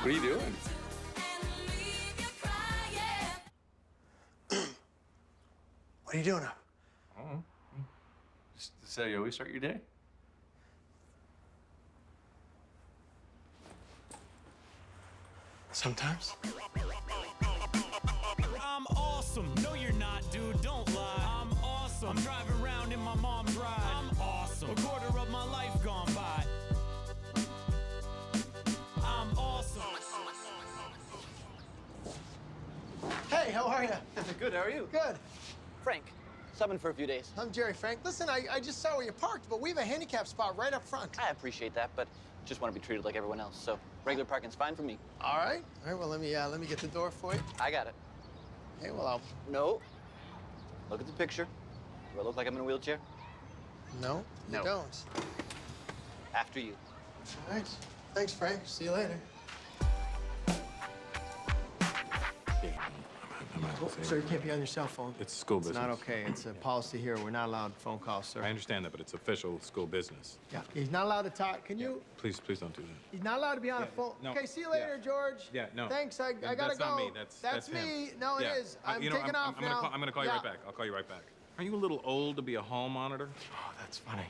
What are you doing? What are you doing up? Oh, is that how you always start your day? Sometimes. I'm awesome. No, you're not, dude. Don't lie. I'm awesome. I'm driving around in my mom's ride. I'm awesome. A quarter of my life gone by. I'm awesome. Hey, how are you? Good, how are you? Good. Frank, subbing for a few days. I'm Gerry, Frank. Listen, I just saw where you parked, but we have a handicap spot right up front. I appreciate that, but just want to be treated like everyone else, so regular parking's fine for me. All right. All right, well, let me get the door for you. I got it. Okay, well, I'll... No. Look at the picture. Do I look like I'm in a wheelchair? No, you No. don't. After you. All right. Thanks, Frank. See you later. Sir, you can't be on your cell phone. It's school business. It's not okay. It's a policy here. We're not allowed phone calls, sir. I understand that, but it's official school business. Yeah, he's not allowed to talk. Can you? Please don't do that. He's not allowed to be on a phone. no, Okay, see you later, yeah. George. Yeah, no. Thanks, I gotta That's go. not me. That's me. him. No, Yeah. it is. I'm You know, taking off now. I'm gonna call you right back. I'll call you right back. Are you a little old to be a hall monitor? Oh, that's funny.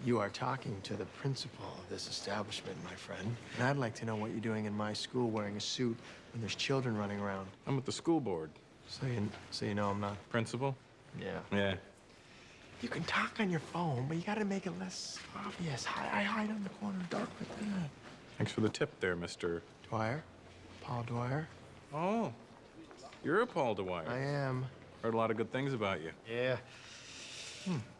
You are talking to the principal of this establishment, my friend. And I'd like to know what you're doing in my school wearing a suit when there's children running around. I'm with the school board. So you know I'm not. Principal? Yeah. Yeah. You can talk on your phone, but you gotta make it less obvious. I hide on the corner dark like that. Thanks for the tip there, Mr. Dwyer? Paul Dwyer? Oh, you're a Paul Dwyer. I am. Heard a lot of good things about you. Yeah.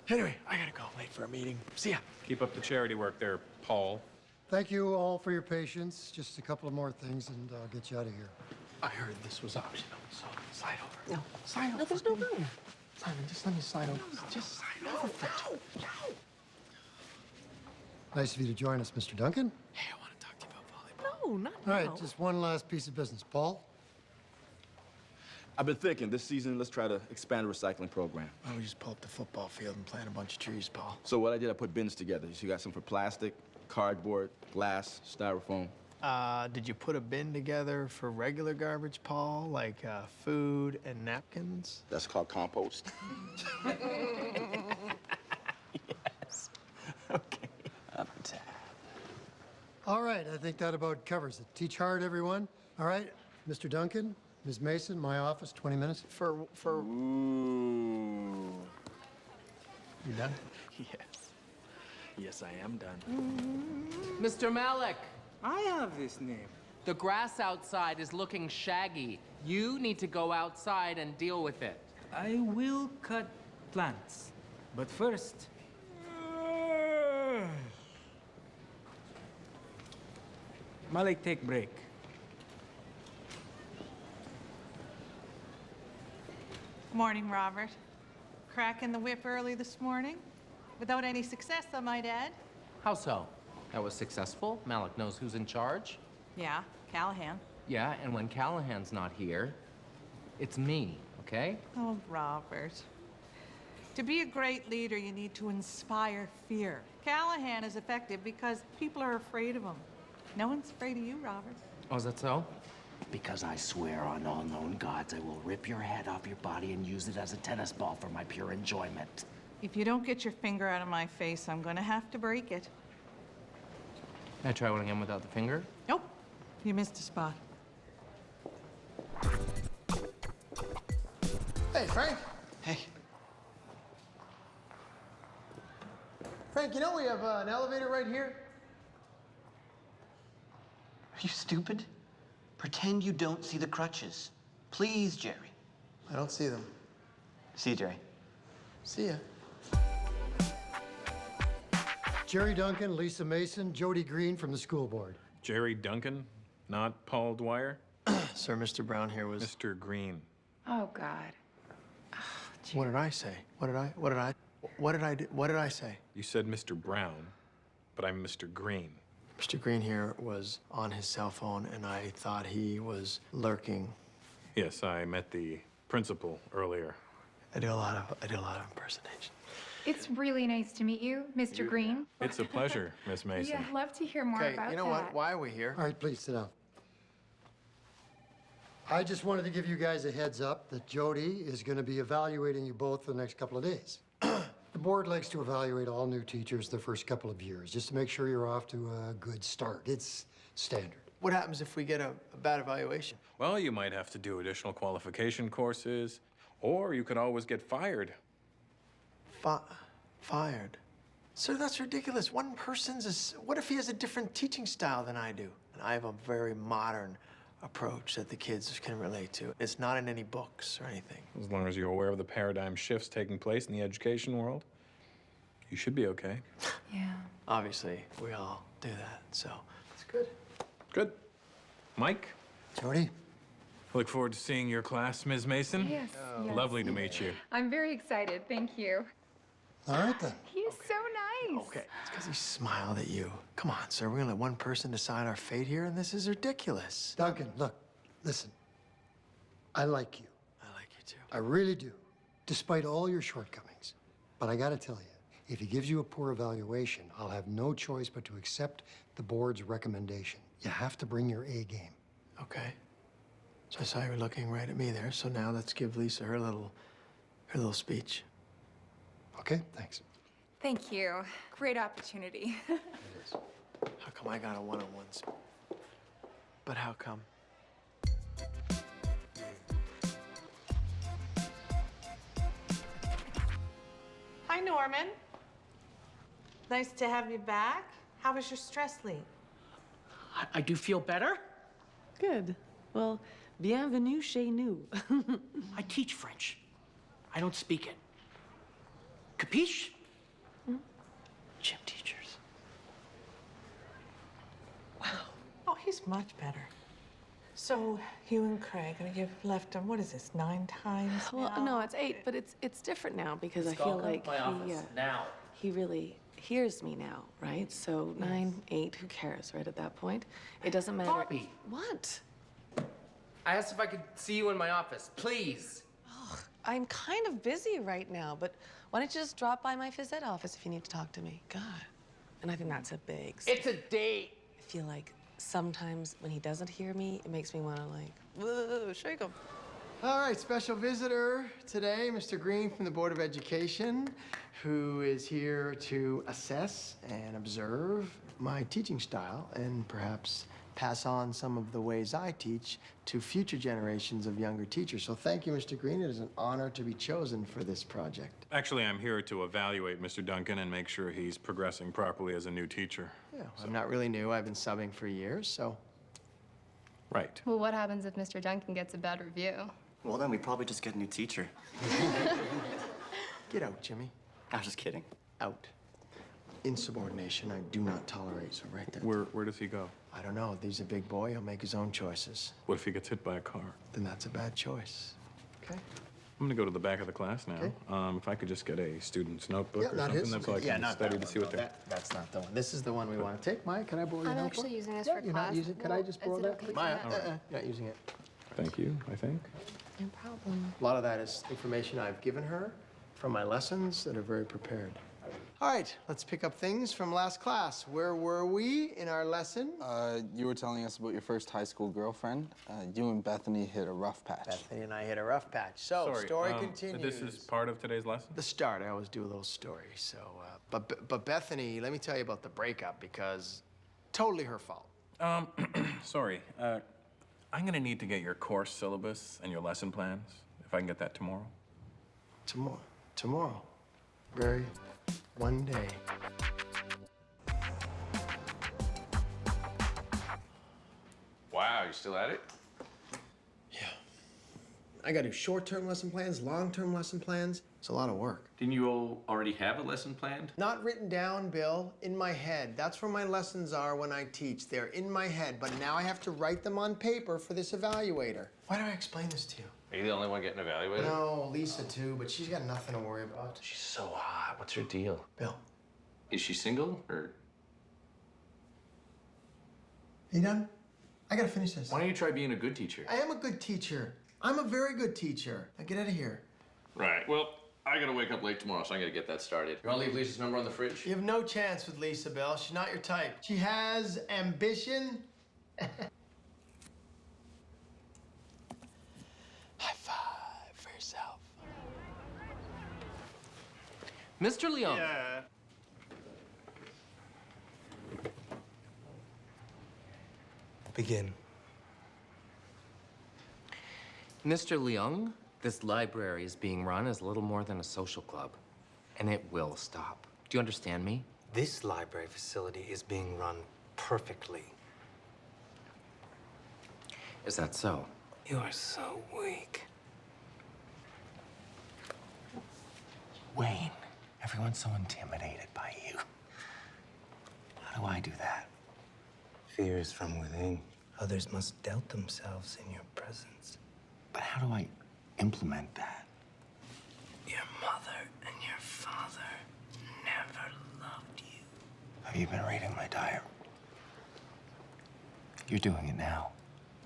Anyway, I gotta go. Late for a meeting. See ya. Keep up the charity work there, Paul. Thank you all for your patience. Just a couple of more things, and I'll get you out of here. I heard this was optional, so slide over. No. Slide over. No, there's no room. Simon, just let me slide over. Just slide over. No. Nice of you to join us, Mr. Duncan. Hey, I want to talk to you about volleyball. No, not All now. right, just one last piece of business. Paul? I've been thinking this season, let's try to expand the recycling program. Why don't we just pull up the football field and plant a bunch of trees, Paul? So what I did, I put bins together. So you got some for plastic, cardboard, glass, styrofoam. Did you put a bin together for regular garbage, Paul? Like food and napkins? That's called compost. Yes. Okay. Up top. All right, I think that about covers it. Teach hard, everyone. All right, Mr. Duncan, Ms. Mason, my office, 20 minutes. For... Ooh. You done? Yes. Yes, I am done. Mr. Malik, I have this name. the grass outside is looking shaggy. You need to go outside and deal with it. I will cut plants. But first... Malik, take break. Morning, Robert. Cracking the whip early this morning? Without any success, I might add. How so? That was successful. Malik knows who's in charge. Yeah, Callahan. Yeah, and when Callahan's not here, it's me, okay? Oh, Robert. To be a great leader, you need to inspire fear. Callahan is effective because people are afraid of him. No one's afraid of you, Robert. Oh, is that so? Because I swear on all known gods, I will rip your head off your body and use it as a tennis ball for my pure enjoyment. If you don't get your finger out of my face, I'm gonna have to break it. Can I try one again without the finger? Nope, you missed a spot. Hey, Frank. Hey. Frank, you know we have an elevator right here? Are you stupid? Pretend you don't see the crutches. Please, Gerry. I don't see them. See you, Gerry. See ya. Gerry Duncan, Lisa Mason, Jody Green from the school board. Gerry Duncan, not Paul Dwyer. Sir, Mr. Brown here was... Mr. Green. Oh, God. What did I say? What did I say? You said Mr. Brown, but I'm Mr. Green. Mr. Green here was on his cell phone, and I thought he was lurking. Yes, I met the principal earlier. I do a lot of impersonation. It's really nice to meet you, Mr. Green. It's a pleasure, Miss Mason. Yeah, I'd love to hear more Okay, about you know that. what? Why are we here? All right, please sit down. I just wanted to give you guys a heads up that Jody is going to be evaluating you both for the next couple of days. The board likes to evaluate all new teachers the first couple of years, just to make sure you're off to a good start. It's standard. What happens if we get a bad evaluation? Well, you might have to do additional qualification courses, or you could always get fired. Fired? Sir, that's ridiculous. One person's what if he has a different teaching style than I do? And I have a very modern approach that the kids can relate to. It's not in any books or anything. As long as you're aware of the paradigm shifts taking place in the education world, you should be okay. Yeah. Obviously, we all do that, so it's good. Good. Mike? Jody? Look forward to seeing your class, Ms. Mason. Yes, yes. Lovely to meet you. I'm very excited. Thank you. All right, then. He's so nice. Okay, it's because he smiled at you. Come on, sir, we're gonna let one person decide our fate here, and this is ridiculous. Duncan, look, listen. I like you. I like you too. I really do, despite all your shortcomings. But I gotta tell you, if he gives you a poor evaluation, I'll have no choice but to accept the board's recommendation. You have to bring your A game. Okay. So I saw you were looking right at me there, so now let's give Lisa her little speech. Okay, thanks. Thank you. Great opportunity. How come I got a one-on-one? But how come? Hi, Norman. Nice to have you back. How was your stress leave? I do feel better. Good. Well, bienvenue chez nous. I teach French. I don't speak it. Capiche? Gym teachers. Oh, he's much better. So, you and Craig, you've left him, what is this, 9 times Well, now? no, it's 8, but it's different now because I feel like he really hears me now, right? So 9, 8, who cares, right? At that point, it doesn't matter. Bobby. What? I asked if I could see you in my office, please. I'm kind of busy right now, but why don't you just drop by my phys ed office if you need to talk to me? God. And I think that's a big... It's a date. I feel like sometimes when he doesn't hear me, it makes me want to like, whoa, shake him. All right, special visitor today, Mr. Green from the Board of Education, who is here to assess and observe my teaching style and perhaps pass on some of the ways I teach to future generations of younger teachers. So thank you, Mr. Green. It is an honor to be chosen for this project. Actually, I'm here to evaluate Mr. Duncan and make sure he's progressing properly as a new teacher. Yeah, I'm not really new. I've been subbing for years, so. Right. Well, what happens if Mr. Duncan gets a bad review? Well, then we probably just get a new teacher. Get out, Jimmy. I was just kidding. Out. Insubordination I do not tolerate, so right there. Where does he go? I don't know. He's a big boy. He'll make his own choices. What if he gets hit by a car? Then that's a bad choice. Okay? I'm gonna go to the back of the class now. Okay. If I could just get a student's notebook or not something, his. that's all I can study to see what they're... That's not the one. This is the one we want to take. Maya, can I borrow your I'm notebook? actually using this Yeah, for you're class. not using. Could I just borrow Is it that? okay to Maya, use that? you're not using it. Thank you, I think. No problem. A lot of that is information I've given her from my lessons that are very prepared. All right, let's pick up things from last class. Where were we in our lesson? You were telling us about your first high school girlfriend. You and Bethany hit a rough patch. Bethany and I hit a rough patch. So, Sorry, story continues. This is part of today's lesson? The start, I always do a little story. So, but Bethany, let me tell you about the breakup because totally her fault. Sorry. I'm gonna need to get your course syllabus and your lesson plans, if I can get that tomorrow. Tomorrow. Very one day. Wow, you still at it? I gotta do short-term lesson plans, long-term lesson plans. It's a lot of work. Didn't you all already have a lesson planned? Not written down, Bill, in my head. That's where my lessons are when I teach. They're in my head, but now I have to write them on paper for this evaluator. Why do I explain this to you? Are you the only one getting evaluated? No, Lisa too, but she's got nothing to worry about. She's so hot. What's her deal? Bill. Is she single or? You done? I gotta finish this. Why don't you try being a good teacher? I am a good teacher. I'm a very good teacher. Now get out of here. Right. Well, I gotta wake up late tomorrow, so I gotta get that started. You wanna leave Lisa's number on the fridge? You have no chance with Lisa, Bill. She's not your type. She has ambition. Mr. Leung. Yeah. Begin. Mr. Leung, this library is being run as little more than a social club, and it will stop. Do you understand me? This library facility is being run perfectly. Is that so? You are so weak. Wayne, everyone's so intimidated by you. How do I do that? Fear is from within. Others must doubt themselves in your presence. But how do I implement that? Your mother and your father never loved you. Have you been reading my diary? You're doing it now.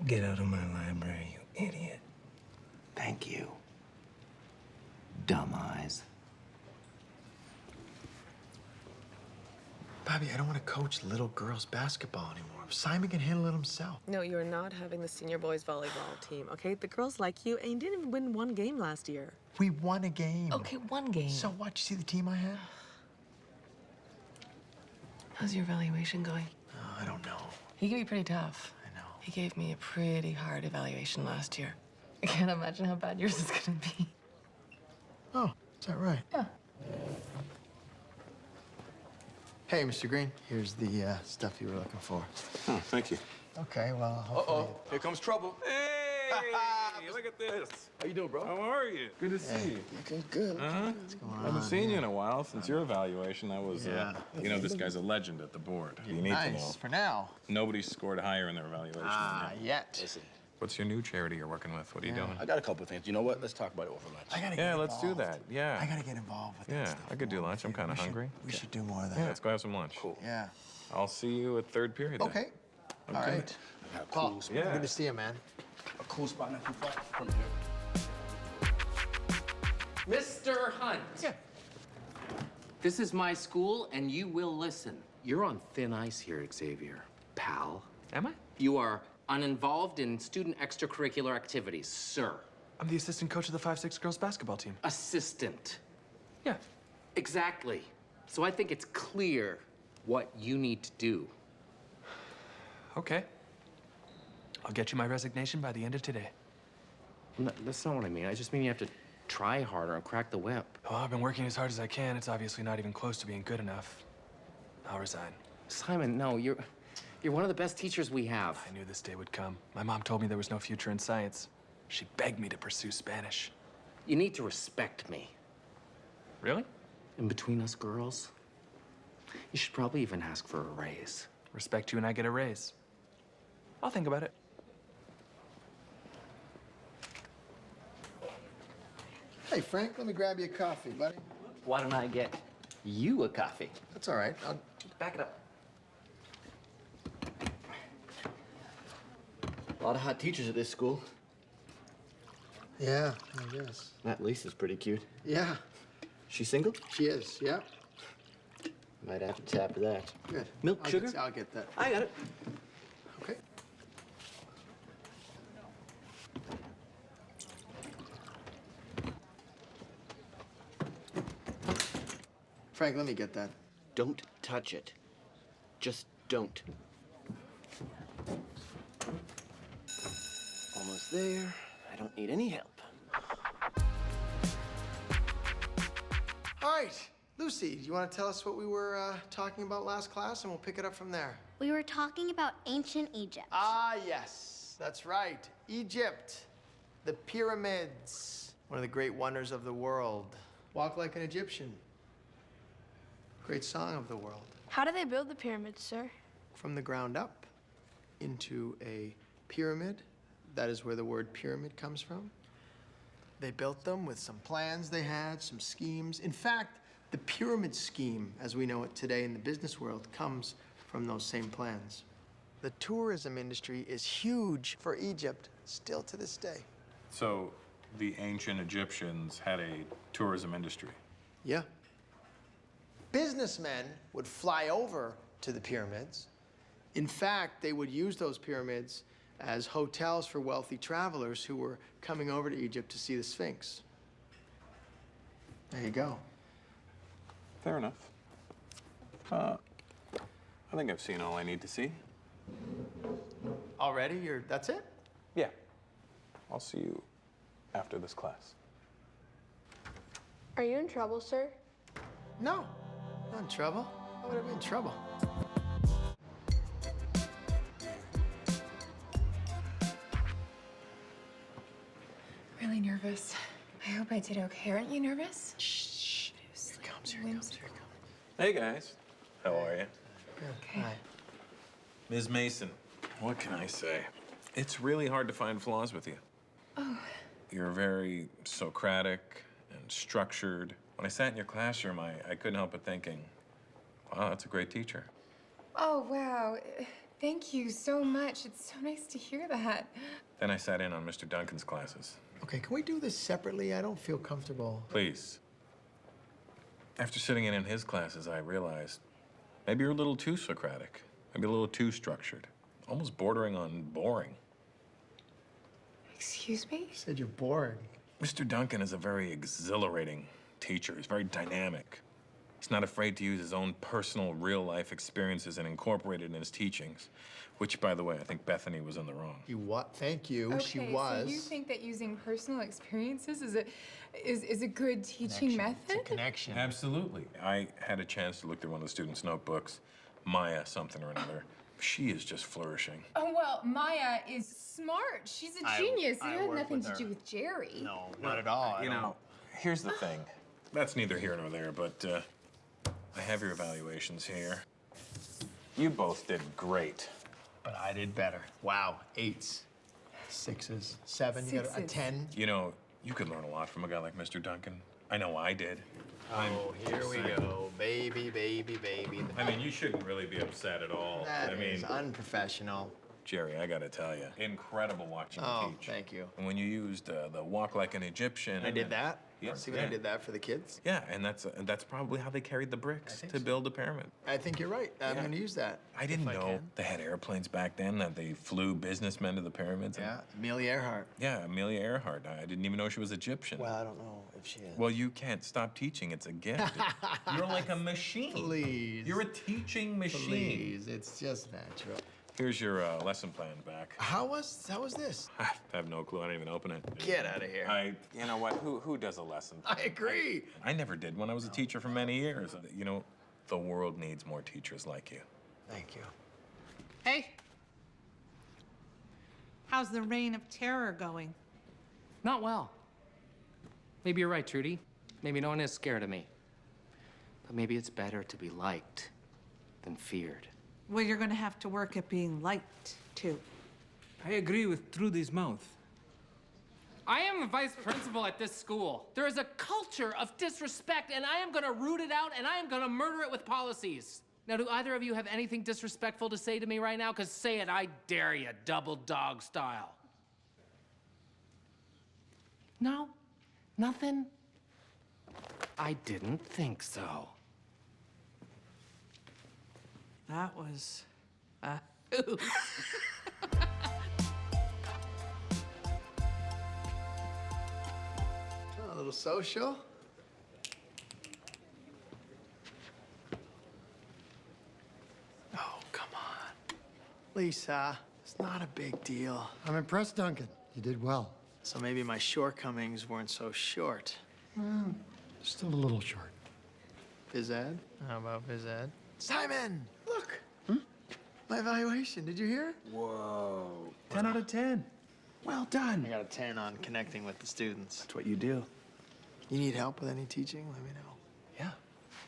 Get out of my library, you idiot. Thank you. Dumb eyes. Bobby, I don't want to coach little girls basketball anymore. Simon can handle it himself. No, you're not having the senior boys volleyball team, okay? The girls like you, and you didn't even win one game last year. We won a game. Okay, one game. So what? You see the team I had? How's your evaluation going? Oh, I don't know. He can be pretty tough. I know. He gave me a pretty hard evaluation last year. I can't imagine how bad yours is gonna be. Oh, is that right? Yeah. Hey, Mr. Green, here's the stuff you were looking for. Oh, thank you. Okay, well, hopefully... Here comes trouble. Hey, look at this. How you doing, bro? How are you? Good to see you. Good. Uh-huh. What's going on? I haven't seen you in a while since your evaluation. That was, you know, this guy's a legend at the board. You need to know. Nice, for now. Nobody's scored higher in their evaluation. Yet. Listen, What's your new charity you're working with? What are you doing? I got a couple of things. You know what? Let's talk about it over lunch. I gotta get Yeah, involved. let's do that. Yeah. I gotta get involved with that Yeah, stuff. I could do lunch. I'm kind of hungry. We should do more of that. Yeah, let's go have some lunch. Cool. Yeah. I'll see you at third period. then. Okay. All right. I got a Paul, cool spot. Yeah. good to see you, man. A cool spot not too far from here. Mr. Hunt. Yeah. This is my school, and you will listen. You're on thin ice here, Xavier, pal. Am I? You are uninvolved in student extracurricular activities, sir. I'm the assistant coach of the 5-6 girls basketball team. Assistant. Yeah. Exactly. So I think it's clear what you need to do. Okay. I'll get you my resignation by the end of today. No, that's not what I mean. I just mean you have to try harder and crack the whip. Oh, I've been working as hard as I can. It's obviously not even close to being good enough. I'll resign. Simon, no, you're one of the best teachers we have. I knew this day would come. My mom told me there was no future in science. She begged me to pursue Spanish. You need to respect me. Really? And between us girls, you should probably even ask for a raise. Respect you and I get a raise. I'll think about it. Hey, Frank, let me grab you a coffee, buddy. Why don't I get you a coffee? That's all right. I'll... Back it up. A lot of hot teachers at this school. Yeah, I guess. That Lisa's pretty cute. Yeah, She single? she is, yeah. Might have to tap her that. Good. Milk, I'll sugar? I'll get that. I got it. Okay. Frank, let me get that. Don't touch it. Just don't. Almost there. I don't need any help. All right, Lucy, do you want to tell us what we were talking about last class, and we'll pick it up from there? We were talking about ancient Egypt. Ah, yes, that's right. Egypt, the pyramids, one of the great wonders of the world. Walk like an Egyptian. Great song of the world. How do they build the pyramids, sir? From the ground up into a pyramid. That is where the word pyramid comes from. They built them with some plans they had, some schemes. In fact, the pyramid scheme, as we know it today in the business world, comes from those same plans. The tourism industry is huge for Egypt, still to this day. So the ancient Egyptians had a tourism industry. Yeah. Businessmen would fly over to the pyramids. In fact, they would use those pyramids as hotels for wealthy travelers who were coming over to Egypt to see the Sphinx. There you go. Fair enough. I think I've seen all I need to see. Already? That's it? Yeah. I'll see you after this class. Are you in trouble, sir? No, not in trouble. Why would I be in trouble? Really nervous. I hope I did okay. Aren't you nervous? Shh. Here comes, here comes, here comes. Hey, guys. How are you? Okay. Hi. Ms. Mason, what can I say? It's really hard to find flaws with you. Oh. You're very Socratic and structured. When I sat in your classroom, I couldn't help but thinking, wow, that's a great teacher. Oh, wow. Thank you so much. It's so nice to hear that. Then I sat in on Mr. Duncan's classes. Okay, can we do this separately? I don't feel comfortable. Please. After sitting in his classes, I realized maybe you're a little too Socratic, maybe a little too structured, almost bordering on boring. Excuse me? You said you're boring. Mr. Duncan is a very exhilarating teacher. He's very dynamic. He's not afraid to use his own personal, real-life experiences and incorporate it in his teachings, which, by the way, I think Bethany was in the wrong. You what? Thank you. Okay, She was. So you think that using personal experiences is a good teaching method? It's a connection. Absolutely. I had a chance to look through one of the students' notebooks, Maya something or another. She is just flourishing. Oh, well, Maya is smart. She's a genius. It had nothing to do with Gerry. No, not at all. You know, here's the thing. That's neither here nor there, but I have your evaluations here. You both did great. But I did better. Wow, 8s, 6s, 7. You got a 10. You know, you could learn a lot from a guy like Mr. Duncan. I know I did. Oh, here we go. Baby, baby, baby. I mean, you shouldn't really be upset at all. That I mean, is unprofessional. Gerry, I gotta tell you, incredible watching you teach. Thank you. And when you used the walk like an Egyptian. I did that? Yeah. See what I did that for the kids? Yeah, and that's probably how they carried the bricks to build a pyramid. I think you're right. I'm going to use that. I didn't know they had airplanes back then, that they flew businessmen to the pyramids. Yeah, Amelia Earhart. Yeah, Amelia Earhart. I didn't even know she was Egyptian. Well, I don't know if she is. Well, you can't stop teaching. It's a gift. You're like a machine. Please. You're a teaching machine. Please, it's just natural. Here's your lesson plan back. How was this? I have no clue. I didn't even open it. Get out of here. You know what? Who does a lesson plan? I agree. I never did one. I was a teacher for many years. You know, the world needs more teachers like you. Thank you. Hey. How's the reign of terror going? Not well. Maybe you're right, Trudy. Maybe no one is scared of me. But maybe it's better to be liked than feared. Well, you're going to have to work at being liked, too. I agree with Trudy's mouth. I am the vice principal at this school. There is a culture of disrespect, and I am gonna root it out, and I am gonna murder it with policies. Now, do either of you have anything disrespectful to say to me right now? Because say it, I dare you, double dog style. No? Nothing? I didn't think so. That was a A little social. Oh, come on. Lisa, it's not a big deal. I'm impressed, Duncan. You did well. So maybe my shortcomings weren't so short. Well, still a little short. Phys ed? How about phys ed? Simon, look. My evaluation, did you hear? Whoa. 10 out of 10. Well done. I got a 10 on connecting with the students. That's what you do. You need help with any teaching? Let me know. Yeah.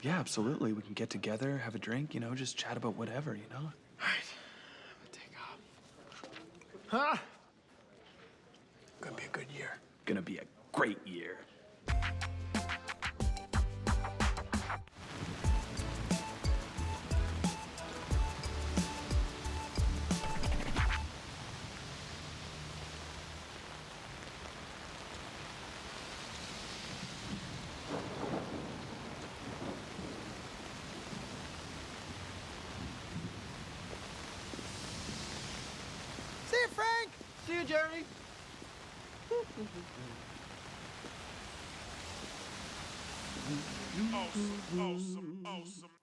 Yeah, absolutely. We can get together, have a drink, you know, just chat about whatever, you know? All right. I'm gonna take off. Huh? Gonna be a good year. Gonna be a great year. See you, Frank. See you, Gerry. Awesome, awesome, awesome.